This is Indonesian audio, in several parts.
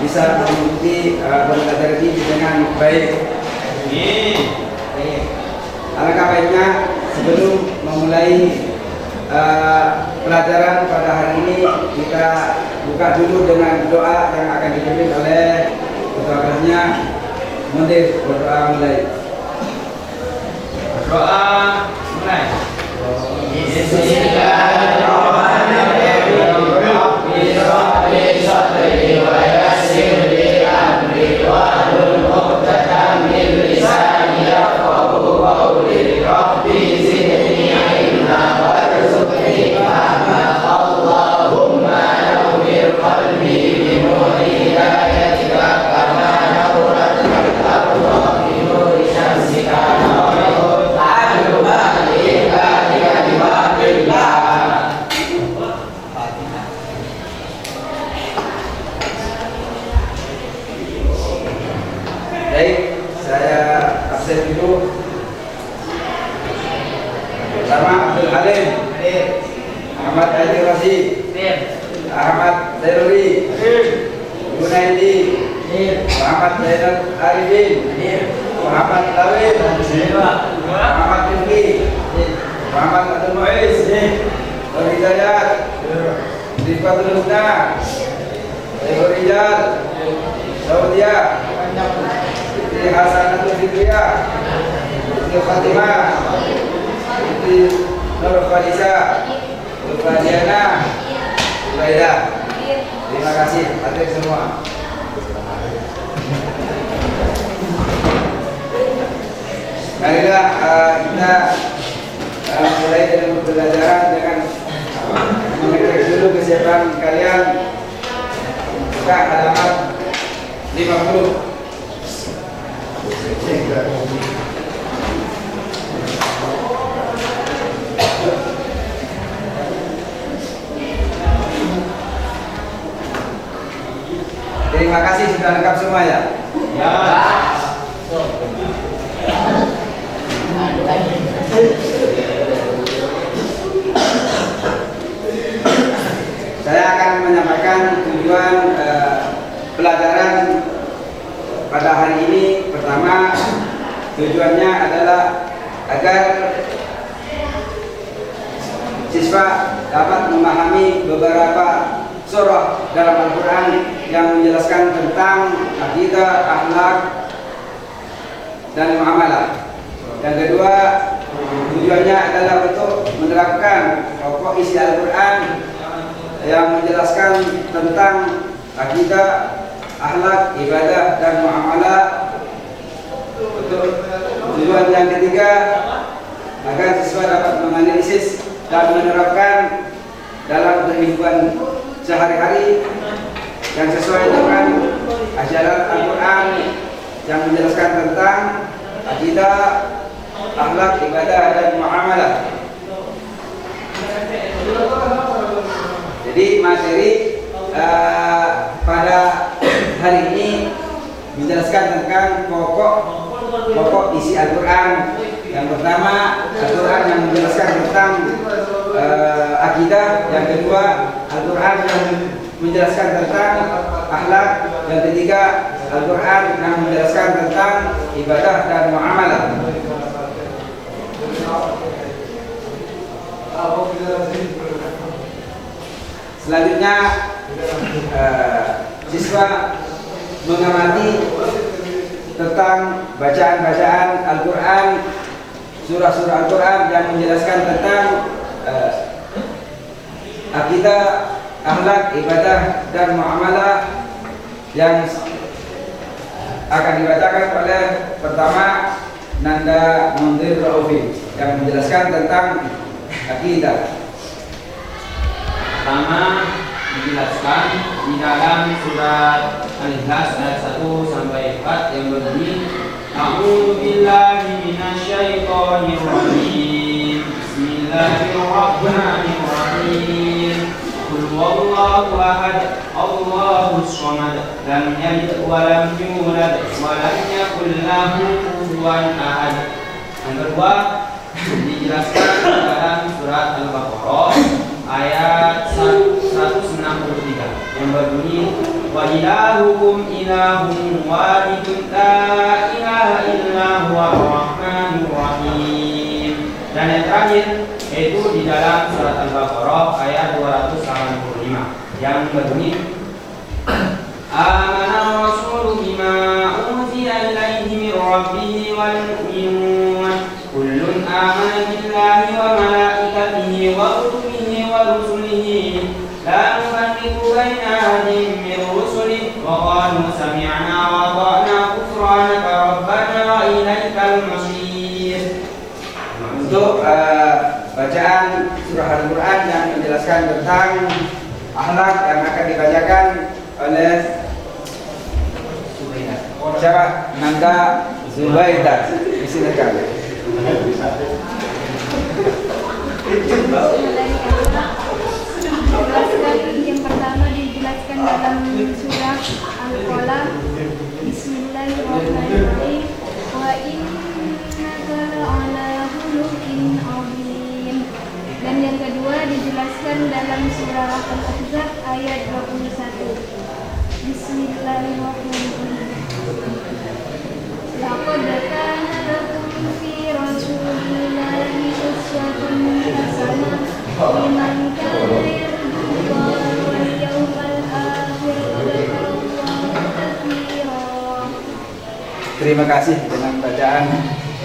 bisa mengikuti belajar ini dengan baik. Alangkah baiknya sebelum memulai pelajaran pada hari ini kita buka dulu dengan doa yang akan dipimpin oleh ketua kelasnya. Mundir berdoa mulai. Doa mulai. Baik, saya absen dulu. Pertama Abdul Halim, Ahmad Ali Rasi, Ahmad Zairuri, Gunaidi, Muhammad Zainal Arifin, Muhammad Lawin, Muhammad Tinggi, Muhammad Abdul Muiz, Rizayat, Rizfatul Husna, Rizal, Saudia, Siti Hasanatul Fitriyah, Siti Fatimah, Siti Nur Khalisa, Fadiana, Ubaidah. Terima kasih hadir semua. Marilah kita mulai dengan pembelajaran dengan mengecek dulu kesiapan kalian. Buka halaman 50. Terima kasih sudah lengkap semua ya. Ya. Saya akan menyampaikan tujuan pelajaran pada hari ini. Pertama, tujuannya adalah agar siswa dapat memahami beberapa surah dalam Al-Quran yang menjelaskan tentang akidah, akhlak, dan muamalah. Yang kedua, tujuannya adalah untuk menerapkan pokok isi Al-Quran yang menjelaskan tentang akidah, akhlak, ibadah, dan muamalah. Tujuan yang ketiga, agar siswa dapat menganalisis dan menerapkan dalam kehidupan sehari-hari yang sesuai dengan ajaran Al-Quran yang menjelaskan tentang akidah, akhlak, ibadah, dan muamalah. Jadi materi pada hari ini menjelaskan tentang pokok isi Al-Quran. Yang pertama, Al-Quran yang menjelaskan tentang akidah. Yang kedua, Al-Quran yang menjelaskan tentang akhlak. Yang ketiga, Al-Quran yang menjelaskan tentang ibadah dan muamalah. Selanjutnya, siswa mengamati tentang bacaan-bacaan Al-Quran, surah-surah Al-Quran yang menjelaskan tentang akidah, akhlak, ibadah, dan muamalah yang akan dibacakan oleh pertama Nanda Mundir Raufi yang menjelaskan tentang akidah. Pertama dijelaskan di dalam surat Al-Ikhlas ayat 1 sampai 4 yang berbunyi A'udzu billahi minasyaitonir rajim. Bismillahirrahmanirrahim. Qul huwallahu ahad, Allahus samad, lam yalid wa lam yulad wa lam yakul lahu kufuwan ahad. Yang kedua dijelaskan dalam surat Al-Baqarah ayat 163 yang berbunyi wa ilahukum ilahun wahidun la ilaha illa huwa ar-rahmanur rahim. Dan yang terakhir yaitu di dalam surat Al-Baqarah ayat 285 yang berbunyi Amana rasulu bima unzila ilaihi min rabbih wal mu'minun kullun amana billahi wa malaikatihi wa kutubihi wa rusulihi la nufarriqu baina ahadin min rusulihi wa qalu sami'na wa ata'na ghufranaka rabbana wa ilaikal masir. Untuk bacaan surah Al-Quran yang menjelaskan tentang akhlak yang akan dibacakan oleh siapa? Nanda Zubaidah. Silakan. Yang pertama dijelaskan dalam surah Al-Qalam. Bismillahirrahmanirrahim. Wa innaka la'ala khuluqin 'adzim. Dan yang kedua dijelaskan dalam surah Al-Ahzab ayat 21. Bismillahirrahmanirrahim. Laqad kana lakum fi rasulillahi uswatun hasanah liman kana yarjullaha wal yawmal akhir wa dzakarallaha katsiran. Terima kasih dengan bacaan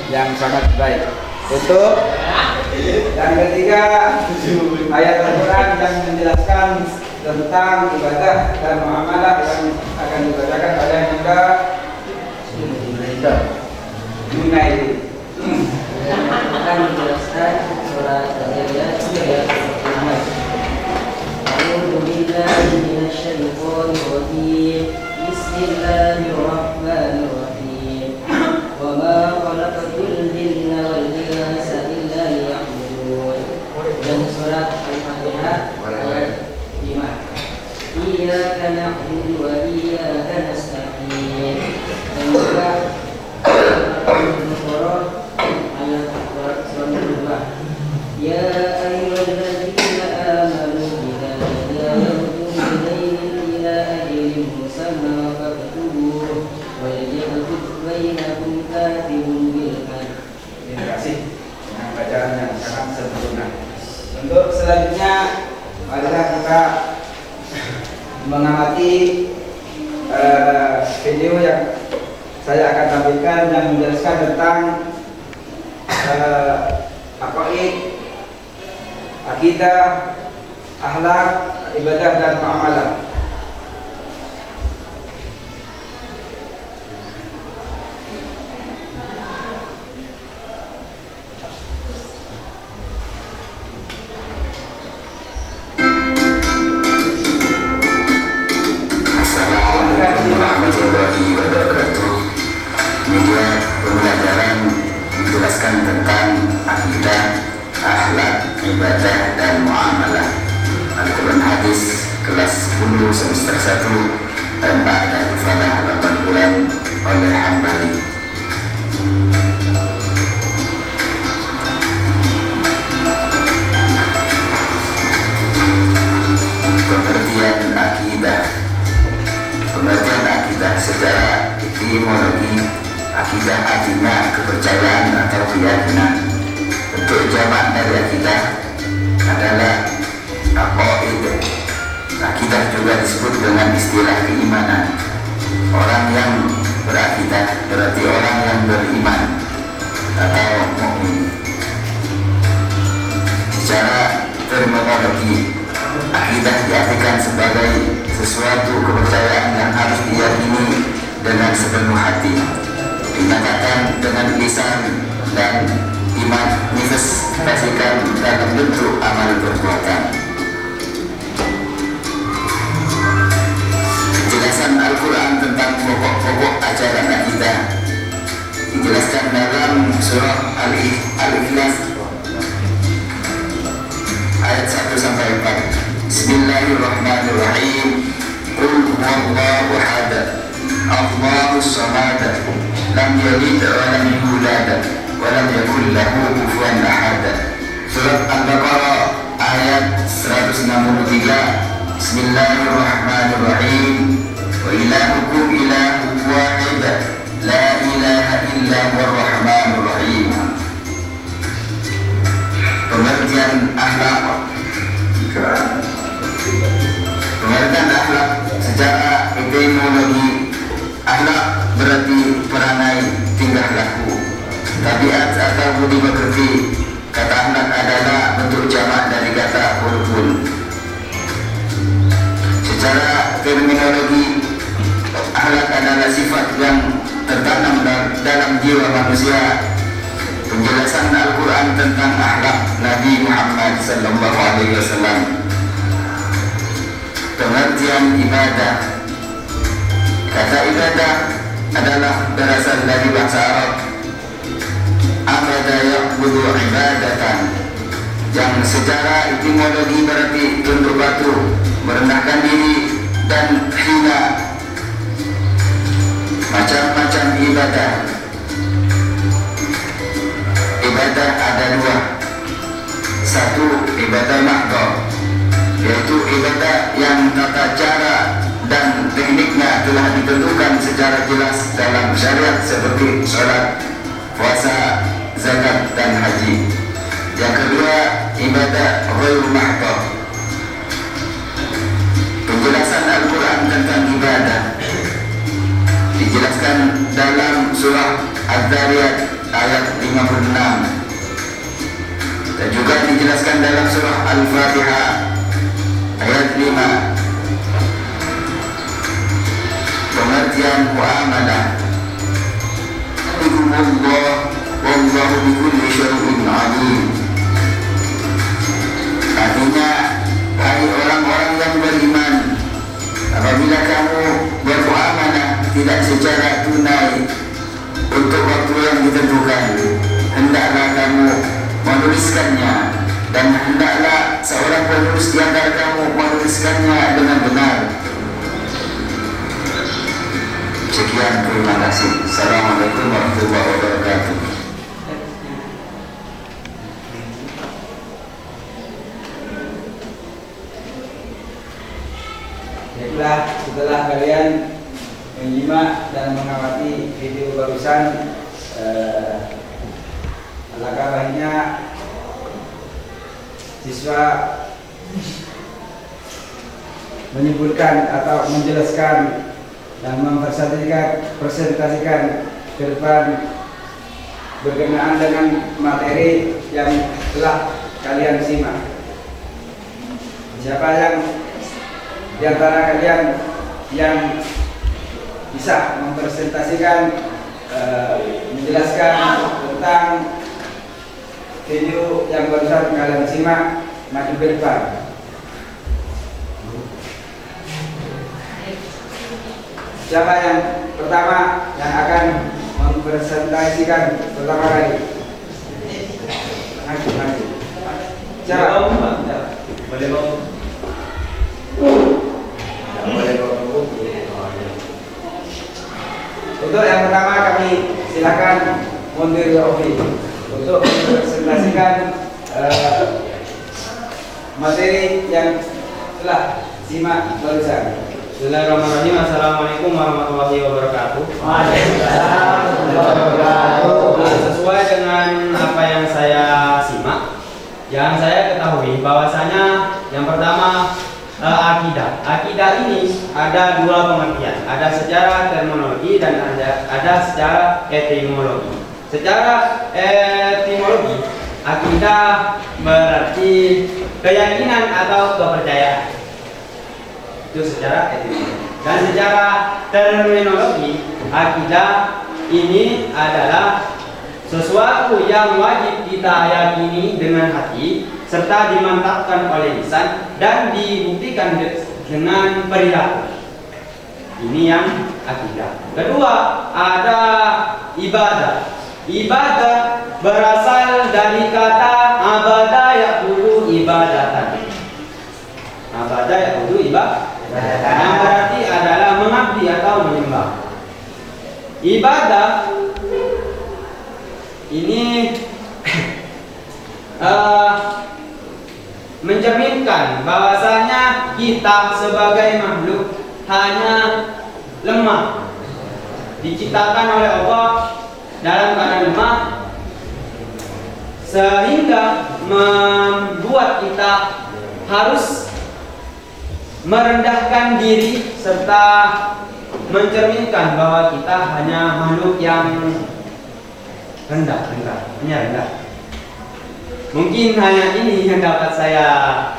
yang sangat baik. Untuk yang ketiga ayat Al-Quran yang menjelaskan tentang ibadah dan muamalah yang akan dibacakan oleh Nanda Junaidi. Akan menjelaskan surat Al-Zariyat ayat 46. A'udzu billahi minasyaitonir rajim. Bismillahirrahmanirrahim. Wa ma khalaqatul jinna wal insa illa liya'budun. Dan surat Al-Fatihah ayat 5. Iyyaka na'budu wa iyyaka nasta'in. Dan juga Al-Baqarah ayat 192. Ya ayyuhalladzina amanu idza tadayantum bidainin ila ajalin musamma faktubuhu wal yaktub bainakum katibun bil adl. Terima kasih dengan bacaan yang sangat sempurna. Untuk selanjutnya marilah kita mengamati video yang saya akan tampilkan yang menjelaskan tentang aqaid, akidah, akhlak, ibadah dan muamalah. Menjelaskan tentang akidah, akhlak, ibadah dan muamalah. Al-Quran Hadis kelas 10 semester 1 dan Ba'da Ifadah 8 bulan oleh Hambali. Pengertian akidah. Pengertian akidah secara etimologi. Akidah artinya kepercayaan atau keyakinan. Bentuk jamak dari akidah adalah aqaid. Akidah juga disebut dengan istilah keimanan. Orang yang berakidah berarti orang yang beriman atau mukmin. Secara terminologi, akidah diartikan sebagai sesuatu kepercayaan yang harus diyakini dengan sepenuh hati, dinyatakan dengan lisan dan dimanifestasikan dalam bentuk amal perbuatan. Penjelasan Al-Quran tentang pokok-pokok ajaran akidah dijelaskan dalam surah Al-Ikhlas ayat 1-4. Bismillahirrahmanirrahim. Qul huwallahu ahad, Allahus samad, lam yalid wa lam yulad wa lam yakul lahu kufuwan ahad. Surat Al-Baqarah ayat 163 Bismillahirrahmanirrahim. Wa ilahukum ilahun wahid, la ilaha illa huwar rahmanur rahim. Pengertian akhlak. Pengertian akhlak secara etimologi, akhlak berarti perangai, tingkah laku, tabiat atau budi pekerti. Kata akhlak adalah bentuk jamak dari kata khuluqun. Secara terminologi, akhlak adalah sifat yang tertanam dalam jiwa manusia. Penjelasan Al-Quran tentang akhlak Nabi Muhammad sallallahu alaihi wasallam. Pengertian ibadah. Kata ibadah adalah berasal dari bahasa Arab abada ya'budu ibadatan, yang secara etimologi berarti tunduk patuh, merendahkan diri dan hina. Macam-macam ibadah. Ibadah ada dua. Satu, ibadah mahdhah, yaitu ibadah yang tata cara dan tekniknya telah ditentukan secara jelas dalam syariat seperti sholat, puasa, zakat, dan haji. Yang kedua, ibadah ghairu mahdhah. Penjelasan Al-Quran tentang ibadah dijelaskan dalam surah Al-Dhariyat ayat 56, dan juga dijelaskan dalam surah Al-Fatihah ayat 5. Pengertian muamalah. Allah wallahu bikulli syai'in alim. Artinya, hai orang-orang yang beriman, apabila kamu bermuamalah tidak secara tunai untuk waktu yang ditentukan, hendaklah kamu menuliskannya, dan hendaklah seorang penulis di antara kamu menuliskannya dengan benar. Sekian, terima kasih. Assalamualaikum warahmatullahi wabarakatuh. Baiklah, setelah kalian menyimak dan mengamati video barusan, alangkah baiknya siswa menyimpulkan atau menjelaskan dan mempresentasikan ke depan berkenaan dengan materi yang telah kalian simak. Siapa yang di antara kalian yang bisa mempresentasikan, menjelaskan tentang video yang barusan kalian simak, maju ke depan. Siapa yang pertama yang akan mempresentasikan pertama kali? Maju. Siapa? Boleh bang. Untuk yang pertama kami silakan Mundir Ofi untuk mempresentasikan materi yang telah simak barusan. Bismillahirrahmanirrahim. Assalamualaikum warahmatullahi wabarakatuh. Waalaikumsalam warahmatullahi wabarakatuh. Sesuai dengan apa yang saya simak, yang saya ketahui bahwasanya yang pertama akidah. Akidah ini ada dua pengertian, ada secara terminologi dan ada secara etimologi. Secara etimologi, akidah berarti keyakinan atau kepercayaan. Itu secara etimologi. Dan secara terminologi, akidah ini adalah sesuatu yang wajib kita yakini dengan hati serta dimantapkan oleh lisan dan dibuktikan dengan perilaku. Ini yang akidah. Kedua, ada ibadah. Ibadah berasal dari kata abada ya'budu ibadatan. Abada ya'budu ibadatan, yang berarti adalah mengabdi atau menyembah. Ibadah ini mencerminkan bahwasanya kita sebagai makhluk hanya lemah, diciptakan oleh Allah dalam keadaan lemah, sehingga membuat kita harus merendahkan diri serta mencerminkan bahwa kita hanya makhluk yang rendah. Mungkin hanya ini yang dapat saya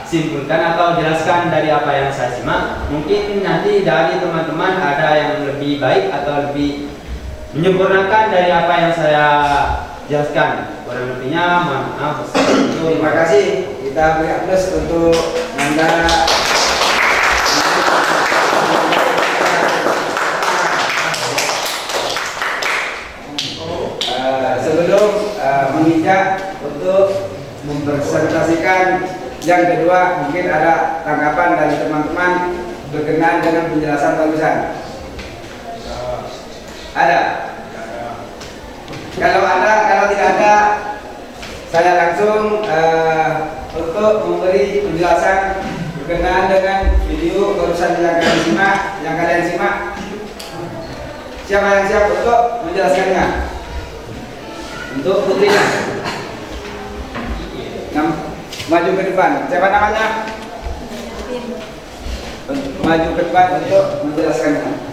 simpulkan atau jelaskan dari apa yang saya simak. Mungkin nanti dari teman-teman ada yang lebih baik atau lebih menyempurnakan dari apa yang saya jelaskan. Kurang lebihnya mohon maaf. Terima kasih. Kita beri aplaus untuk Anda. Sebelum menginjak untuk mempresentasikan yang kedua, mungkin ada tanggapan dari teman-teman berkenaan dengan penjelasan barusan. Ada? Kalau tidak ada, saya langsung untuk memberi penjelasan berkenaan dengan video barusan yang kalian simak. Siapa yang siap untuk menjelaskannya? Untuk putrinya. Maju ke depan. Siapa namanya? Maju ke depan untuk menjelaskannya.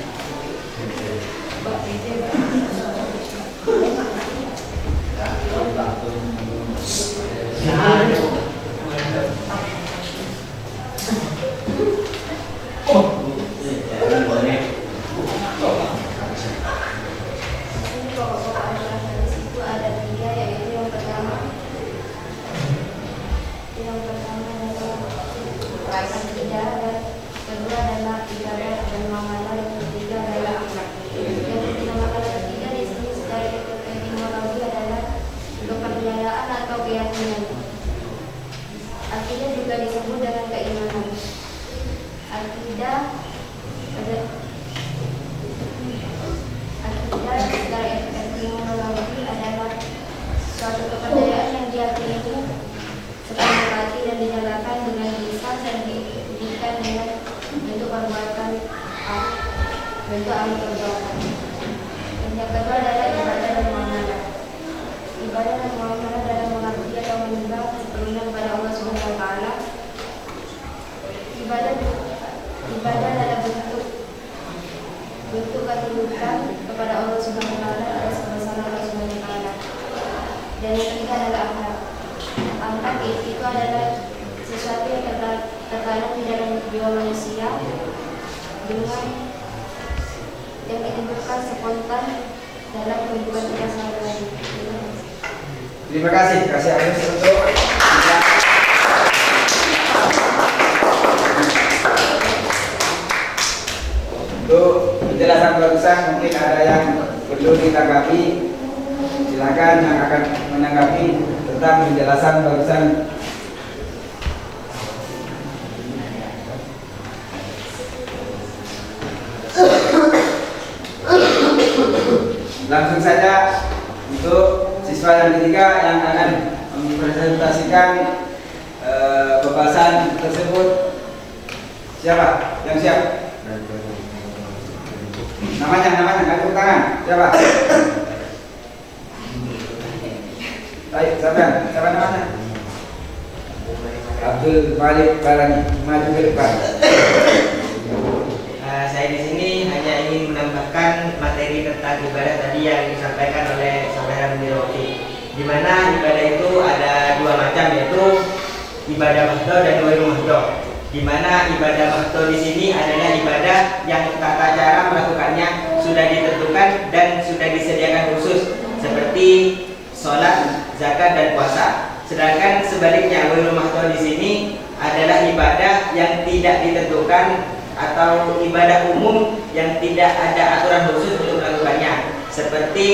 Yang kedua adalah ibadah dan muamalah. Ibadah dan muamalah dalam mengabdi atau menyembah sepenuhnya kepada Allah Subhanahu wa taala. Ibadah adalah bentuk ketundukan kepada Allah Subhanahu wa taala atas kebesaran Allah Subhanahu wa taala. Dan yang ketiga adalah akhlak. Akhlak itu adalah sesuatu yang tertanam di dalam jiwa manusia dengan yang ditimbulkan spontan dalam kehidupan kita sehari-hari. Terima kasih. Kasih aplaus untuk penjelasan barusan. Mungkin ada yang perlu ditanggapi. Silakan yang akan menanggapi tentang penjelasan barusan. Langsung saja untuk siswa yang ketiga yang akan mempresentasikan pembahasan tersebut. Siapa yang siap? Namanya, angkat tangan. Siapa? Baik, siapa namanya? Abdul Malik Balani, maju ke depan. Saya di sini hanya ingin menambahkan materi tentang ibadah tadi yang disampaikan oleh Saudara Mundirofi. Di mana ibadah itu ada dua macam, yaitu ibadah mahdoh dan ghairu mahdoh. Di mana ibadah mahdoh di sini adalah ibadah yang tata cara melakukannya sudah ditentukan dan sudah disediakan khusus, seperti sholat, zakat, dan puasa. Sedangkan sebaliknya ghairu mahdoh di sini adalah ibadah yang tidak ditentukan atau ibadah umum yang tidak ada aturan khusus untuk melakukannya, seperti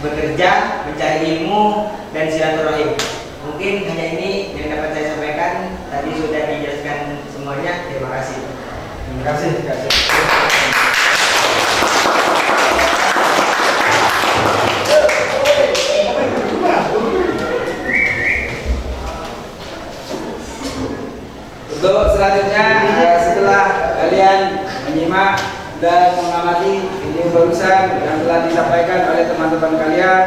bekerja, mencari ilmu, dan silaturahim. Mungkin hanya ini yang dapat saya sampaikan. Tadi sudah dijelaskan semuanya. Terima kasih. Terima kasih. dan mengamati ini barusan yang telah disampaikan oleh teman-teman kalian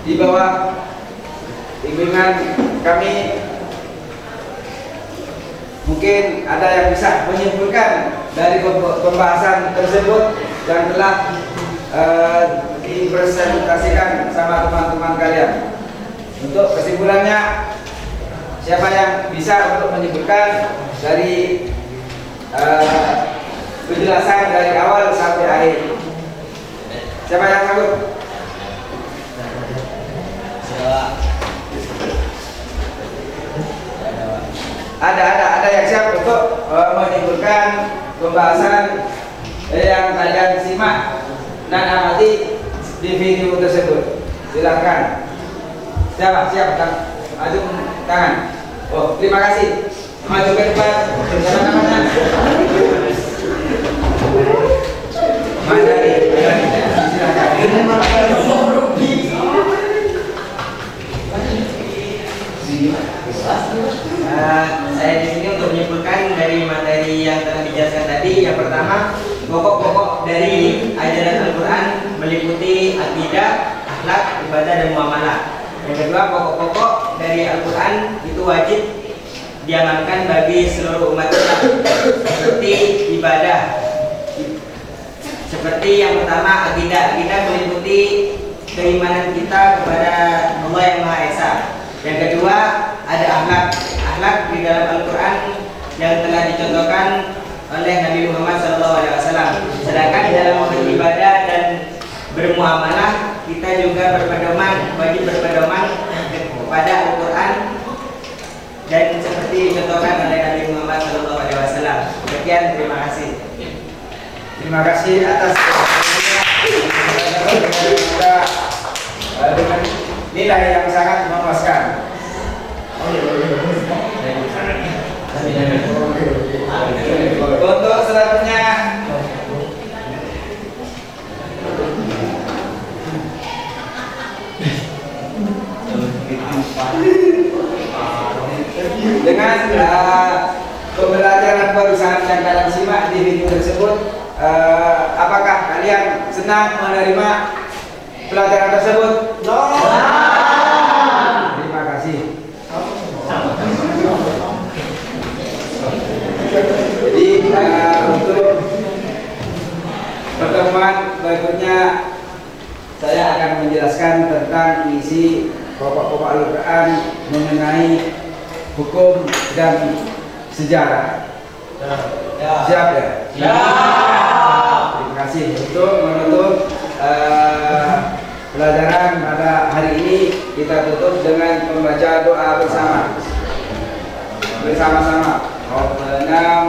di bawah bimbingan kami. Mungkin ada yang bisa menyimpulkan dari pembahasan tersebut yang telah dipresentasikan sama teman-teman kalian. Untuk kesimpulannya, siapa yang bisa untuk menyimpulkan dari penjelasan dari awal sampai akhir? Siapa yang sanggup? Ada yang siap untuk menyimpulkan pembahasan yang kalian simak dan amati di video tersebut. Silakan. Siapa? Siap? Maju tangan. Oh, terima kasih. Maju ke depan. Bersama-sama. Mas Dari. Saya di sini untuk menyimpulkan dari materi yang telah dijelaskan tadi. Yang pertama, pokok-pokok dari ajaran Al-Quran meliputi akidah, akhlak, ibadah, dan muamalah. Yang kedua, pokok-pokok dari Al-Quran itu wajib diamalkan bagi seluruh umat Islam, seperti ibadah. Seperti yang pertama, akidah. Akidah meliputi keimanan kita kepada Allah yang Maha Esa. Yang kedua, ada akhlak. Akhlak di dalam Al-Quran yang telah dicontohkan oleh Nabi Muhammad SAW. Sedangkan di dalam beribadah dan bermuamalah, kita juga wajib berpedoman kepada Al-Quran dan seperti dicontohkan oleh Nabi Muhammad SAW. Sekian, terima kasih. Terima kasih atas dengan nilai yang sangat memuaskan. Untuk selanjutnya, dengan pembelajaran barusan yang kalian simak di video tersebut, apakah kalian senang menerima pelajaran tersebut? Terima kasih. Jadi untuk pertemuan berikutnya saya akan menjelaskan tentang isi pokok-pokok Al-Quran mengenai hukum dan sejarah. Siap ya? Terima kasih. Untuk menutup pelajaran pada hari ini, kita tutup dengan membaca doa bersama-sama. Rabbana